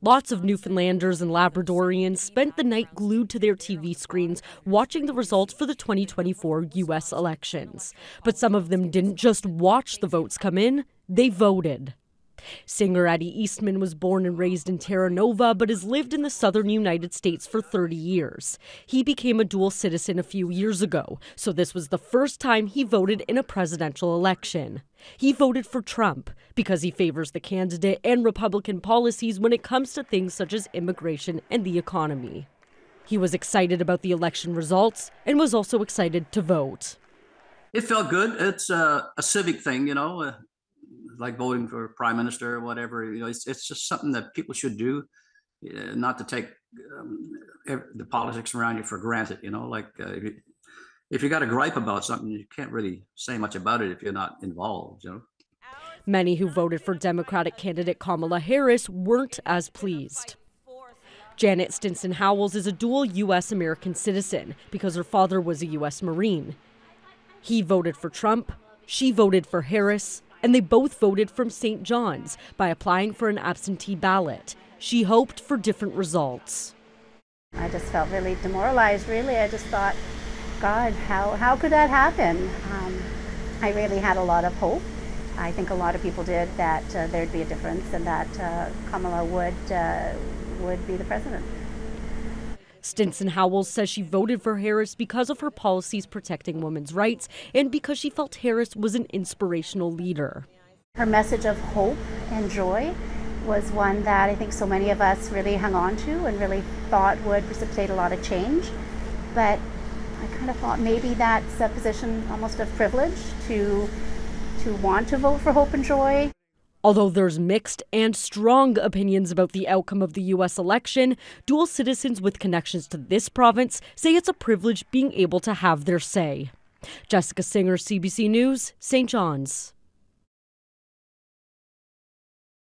Lots of Newfoundlanders and Labradorians spent the night glued to their TV screens watching the results for the 2024 U.S. elections. But some of them didn't just watch the votes come in, they voted. Singer Eddie Eastman was born and raised in Terra Nova, but has lived in the southern United States for 30 years. He became a dual citizen a few years ago, so this was the first time he voted in a presidential election. He voted for Trump because he favors the candidate and Republican policies when it comes to things such as immigration and the economy. He was excited about the election results and was also excited to vote. It felt good. It's a civic thing, like voting for prime minister or whatever. It's just something that people should do, not to take the politics around you for granted. If you got a gripe about something, you can't really say much about it if you're not involved. Many who voted for Democratic candidate Kamala Harris weren't as pleased. Janet Stinson Howells is a dual U.S. American citizen because her father was a U.S. Marine. He voted for Trump, she voted for Harris, and they both voted from St. John's by applying for an absentee ballot. She hoped for different results. I just felt really demoralized, really. I just thought, God, how could that happen? I really had a lot of hope. I think a lot of people did that there'd be a difference and that Kamala would be the president. Stinson Howells says she voted for Harris because of her policies protecting women's rights and because she felt Harris was an inspirational leader. Her message of hope and joy was one that I think so many of us really hung on to and really thought would precipitate a lot of change. But I kind of thought maybe that's a position almost of privilege to want to vote for hope and joy. Although there's mixed and strong opinions about the outcome of the U.S. election, dual citizens with connections to this province say it's a privilege being able to have their say. Jessica Singer, CBC News, St. John's.